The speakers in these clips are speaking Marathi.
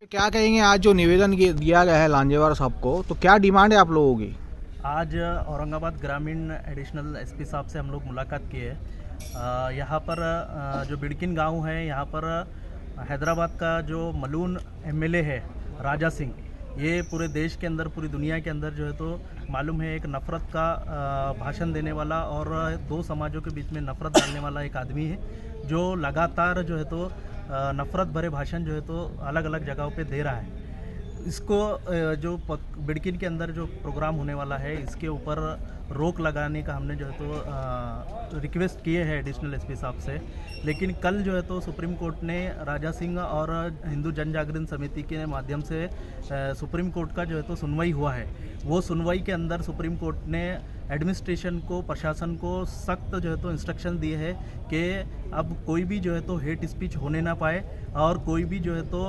क्या कहेंगे आज जो निवेदन दिया गया है लांजेवार साहब को, तो क्या डिमांड है आप लोगों की? आज औरंगाबाद ग्रामीण एडिशनल एसपी साहब से हम लोग मुलाकात किए। यहाँ पर जो बिड़किन गांव है, यहाँ पर हैदराबाद का जो मलून एमएलए है राजा सिंह, ये पूरे देश के अंदर, पूरी दुनिया के अंदर जो है तो मालूम है एक नफ़रत का भाषण देने वाला और दो समाजों के बीच में नफ़रत डालने वाला एक आदमी है, जो लगातार जो है तो नफ़रत भरे भाषण जो है तो अलग अलग जगहों पे दे रहा है। इसको जो बिड़किन के अंदर जो प्रोग्राम होने वाला है, इसके ऊपर रोक लगाने का हमने जो है तो रिक्वेस्ट किए हैं एडिशनल एसपी साहब से। लेकिन कल जो है तो सुप्रीम कोर्ट ने राजा सिंह और हिंदू जन जागरण समिति के माध्यम से सुप्रीम कोर्ट का जो है तो सुनवाई हुआ है। वो सुनवाई के अंदर सुप्रीम कोर्ट ने एडमिनिस्ट्रेशन को, प्रशासन को सख्त जो है तो इंस्ट्रक्शन दिए है कि अब कोई भी जो है तो हेट स्पीच होने ना पाए और कोई भी जो है तो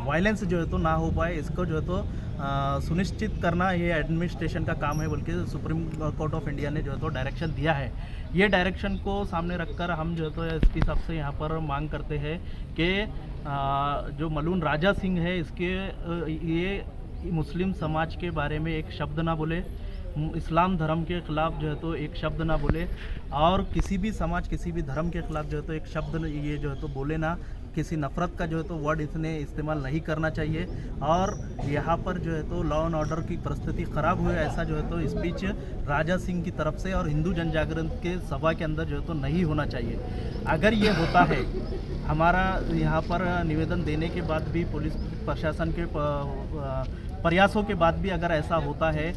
वायलेंस जो है तो ना हो पाए। इसको जो है तो सुनिश्चित करना ये एडमिनिस्ट्रेशन का काम है, बल्कि सुप्रीम कोर्ट ऑफ इंडिया ने जो है तो डायरेक्शन दिया है। ये डायरेक्शन को सामने रखकर हम जो है तो एसपी साहब से यहाँ पर मांग करते हैं कि जो मलून राजा सिंह है, इसके ये मुस्लिम समाज के बारे में एक शब्द ना बोले, इस्लाम धर्म के ख़िलाफ़ जो है तो एक शब्द ना बोले, और किसी भी समाज, किसी भी धर्म के ख़िलाफ़ जो है तो एक शब्द ये जो है तो बोले ना। किसी नफ़रत का जो है तो वर्ड इसने इस्तेमाल नहीं करना चाहिए। और यहाँ पर जो है तो लॉ एंड ऑर्डर की परिस्थिति ख़राब हुई, ऐसा जो है तो स्पीच राजा सिंह की तरफ से और हिंदू जन जागरण के सभा के अंदर जो है तो नहीं होना चाहिए। अगर ये होता है, हमारा यहाँ पर निवेदन देने के बाद भी, पुलिस प्रशासन के प्रयासों के बाद भी अगर ऐसा होता है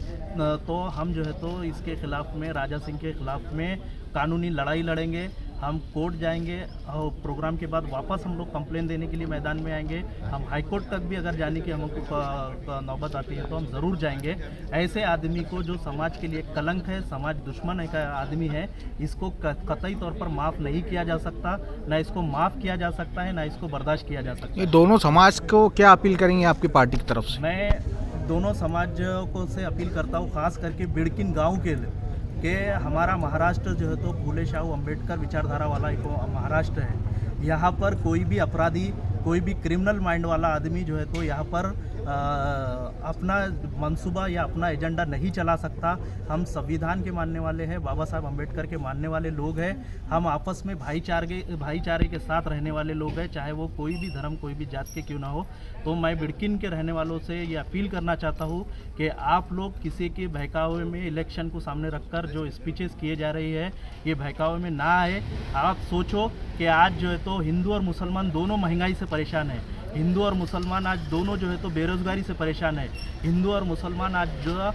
तो हम जो है तो इसके ख़िलाफ़ में, राजा सिंह के ख़िलाफ़ में कानूनी लड़ाई लड़ेंगे। हम कोर्ट जाएंगे और प्रोग्राम के बाद वापस हम लोग कंप्लेन देने के लिए मैदान में आएंगे। हम हाई कोर्ट तक भी अगर जाने की हमको नौबत आती है तो हम ज़रूर जाएंगे। ऐसे आदमी को, जो समाज के लिए कलंक है, समाज दुश्मन एक आदमी है, इसको कतई तौर पर माफ़ नहीं किया जा सकता। ना इसको माफ़ किया जा सकता है, ना इसको बर्दाश्त किया जा सकता ये है। दोनों समाज को क्या अपील करेंगे आपकी पार्टी की तरफ से? मैं दोनों समाज को से अपील करता हूँ, ख़ास करके बिड़किन गांव के लिए, कि हमारा महाराष्ट्र जो है तो फूले शाहू अम्बेडकर विचारधारा वाला एक महाराष्ट्र है। यहाँ पर कोई भी अपराधी, कोई भी क्रिमिनल माइंड वाला आदमी जो है तो यहाँ पर अपना मंसूबा या अपना एजेंडा नहीं चला सकता। हम संविधान के मानने वाले हैं, बाबा साहब अम्बेडकर के मानने वाले लोग हैं। हम आपस में भाईचारे के साथ रहने वाले लोग हैं, चाहे वो कोई भी धर्म, कोई भी जात के क्यों ना हो। तो मैं बिड़किन के रहने वालों से ये अपील करना चाहता हूँ कि आप लोग किसी के बहकावे में, इलेक्शन को सामने रखकर जो स्पीचेस किए जा रही है, ये बहकावे में ना आए। आप सोचो कि आज जो है तो हिंदू और मुसलमान दोनों महंगाई से परेशान है। हिंदू और मुसलमान आज दोनों जो है तो बेरोज़गारी से परेशान है। हिंदू और मुसलमान आज जो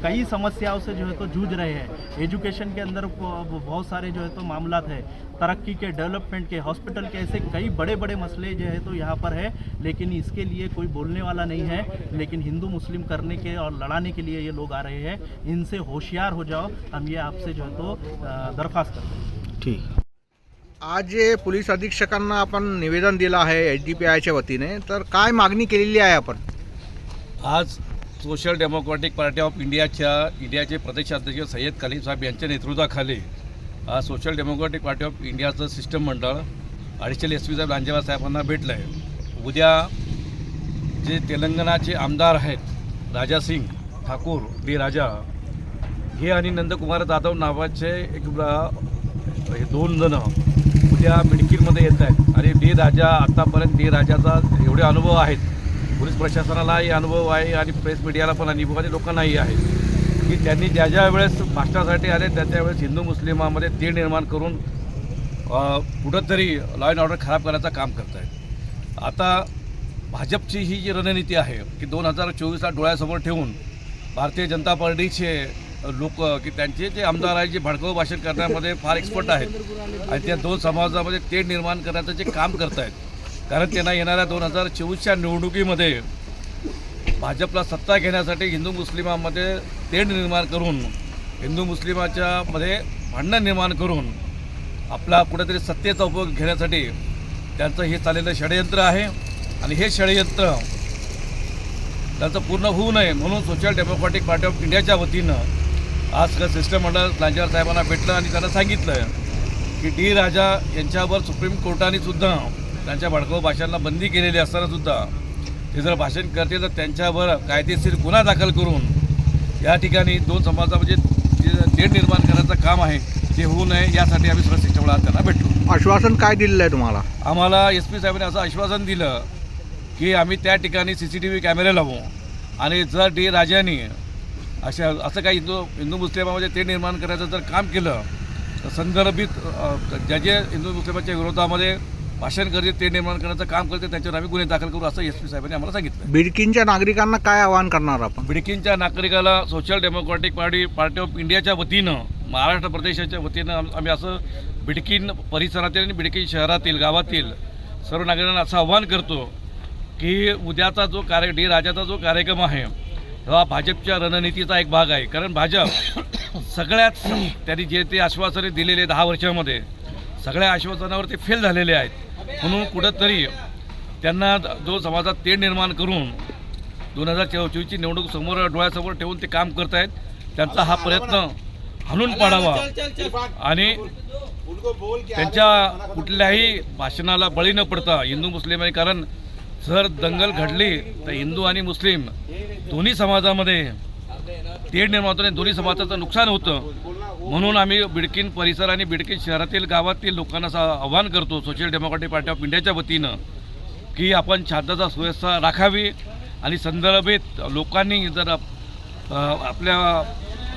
कई समस्याओं से जो है तो जूझ रहे हैं। एजुकेशन के अंदर बहुत सारे जो है तो मामलात है, तरक्की के, डेवलपमेंट के, हॉस्पिटल के, ऐसे कई बड़े बड़े मसले जो है तो यहाँ पर है। लेकिन इसके लिए कोई बोलने वाला नहीं है। लेकिन हिंदू मुस्लिम करने के और लड़ाने के लिए ये लोग आ रहे हैं। इनसे होशियार हो जाओ, हम ये आपसे जो है तो दरख्वास्त करते हैं। ठीक. आज पोलीस अधीक्षकांना आपण निवेदन दिलं आहे HDPIच्या वतीने, तर काय मागणी केलेली आहे आपण? आज सोशल डेमोक्रॅटिक पार्टी ऑफ इंडियाचे प्रदेशाध्यक्ष सय्यद खलील साहेब यांच्या नेतृत्वाखाली आज सोशल डेमोक्रॅटिक पार्टी ऑफ इंडियाचं सिस्टम मंडळ ॲडिशनल एसपी साहेब लांजेवार साहेबांना भेटलं आहे। उद्या जे तेलंगणाचे आमदार आहेत, राजा सिंग ठाकूर डी राजा हे आणि नंदकुमार जाधव नावाचे हे दोन जण उद्या बिड़किनमध्ये येत आहेत। आणि डी राजा, आत्तापर्यंत डी राजाचा एवढे अनुभव आहेत, पोलीस प्रशासनालाही अनुभव आहे आणि प्रेस मीडियाला पण अनुभव आणि लोकांनाही आहे, की त्यांनी ज्या वेळेस भाषणासाठी आले त्यावेळेस हिंदू मुस्लिमामध्ये तेढ निर्माण करून कुठंतरी लॉ अँड ऑर्डर खराब करण्याचं काम करत आहेत। आता भाजपची ही जी रणनीती आहे की 2024ला डोळ्यासमोर ठेवून भारतीय जनता पार्टीचे लोक, की त्यांचे जे आमदार आहेत, जे भडकाऊ भाषण करण्यामध्ये फार एक्सपर्ट आहेत आणि त्या दोन समाजामध्ये तेढ निर्माण करण्याचं जे काम करत आहेत, कारण त्यांना येणाऱ्या 2024च्या निवडणुकीमध्ये भाजपला सत्ता घेण्यासाठी हिंदू मुस्लिमांमध्ये तेढ निर्माण करून, हिंदू मुस्लिमाच्या मध्ये भांडण निर्माण करून आपला कुठेतरी सत्तेचा उपयोग घेण्यासाठी त्यांचं हे चाललेलं षडयंत्र आहे। आणि हे षडयंत्र त्यांचं पूर्ण होऊ नये म्हणून सोशल डेमोक्रॅटिक पार्टी ऑफ इंडियाच्या वतीनं आज सिस्टम मंडळ लांजेवार साहेबांना भेटलं आणि त्यांना सांगितलं की डी राजा यांच्यावर सुप्रीम कोर्टाने सुद्धा त्यांच्या भडकाऊ भाषणाला बंदी केलेली असताना सुद्धा ते जर भाषण करते तर त्यांच्यावर कायदेशीर गुन्हा दाखल करून या ठिकाणी दोन समाजा म्हणजे जे तेढ निर्माण करायचं काम आहे ते होऊ नये यासाठी आम्ही सर्व शिष्टमंडळात त्यांना भेटलो. आश्वासन काय दिलेलं आहे तुम्हाला? आम्हाला SP साहेबांनी असं आश्वासन दिलं की आम्ही त्या ठिकाणी CCTV कॅमेरे लावू आणि जर डी राजांनी असं काही हिंदू मुस्लिमामध्ये ते निर्माण करायचं जर काम केलं तर संदर्भित जे हिंदू मुस्लिमांच्या विरोधामध्ये भाषण करते ते निर्माण करण्याचं काम करते त्यांच्यावर आम्ही गुन्हे दाखल करू असं SP साहेबांनी आम्हाला सांगितलं. बिडकीनच्या नागरिकांना काय आवाहन करणार आपण? बिडकीनच्या नागरिकाला सोशल डेमोक्रॅटिक पार्टी ऑफ इंडियाच्या वतीनं महाराष्ट्र प्रदेशाच्या वतीनं आम्ही असं बिडकीन परिसरातील आणि बिडकीन शहरातील गावातील सर्व नागरिकांना असं आव्हान करतो की उद्याचा जो डी राजाचा जो कार्यक्रम आहे हा भाजपच्या रणनीतीचा एक भाग आहे. कारण भाजप सगळ्यात त्यांनी जे ते आश्वासने दिलेले 10 वर्षामध्ये सगळ्या आश्वासनावर ते फेल झालेले आहेत. म्हणून कुठंतरी त्यांना जो समाजात तेढ निर्माण करून 2024ची निवडणूक समोर डोळ्यासमोर ठेवून ते काम करत आहेत. त्यांचा हा प्रयत्न हाणून पाडावा आणि त्यांच्या कुठल्याही भाषणाला बळी न पडता हिंदू मुस्लिम आहे. कारण जर दंगल घडली तर हिंदू आणि मुस्लिम दोन्ही समाजामध्ये तेढ निर्माण होतं आणि दोन्ही समाजाचं नुकसान होतं. म्हणून आम्ही बिडकीन परिसर आणि बिडकीन शहरातील गावातील लोकांना असं आव्हान करतो सोशल डेमोक्रॅटिक पार्टी ऑफ इंडियाच्या वतीनं की आपण शांतता सुव्यवस्था राखावी आणि संदर्भित लोकांनी जर आपल्या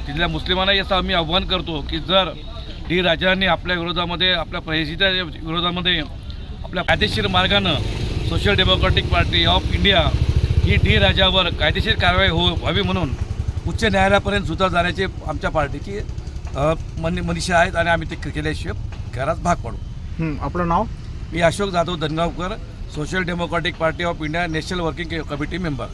तिथल्या मुस्लिमांनाही असं आम्ही आव्हान करतो की जर डी राजांनी आपल्या विरोधामध्ये आपल्या परिस्थितीच्या विरोधामध्ये आपल्या कायदेशीर मार्गानं social democratic party of India ही डी राजावर कायदेशीर कारवाई व्हावी म्हणून उच्च न्यायालयापर्यंत सुद्धा जाण्याची आमच्या पार्टीची मनीषा आहेत आणि आम्ही ते केल्याशिवाय घरात भाग पडू. आपलं नाव? मी Ashok Jadhav Dhangaonkar, social democratic party of India national working committee member.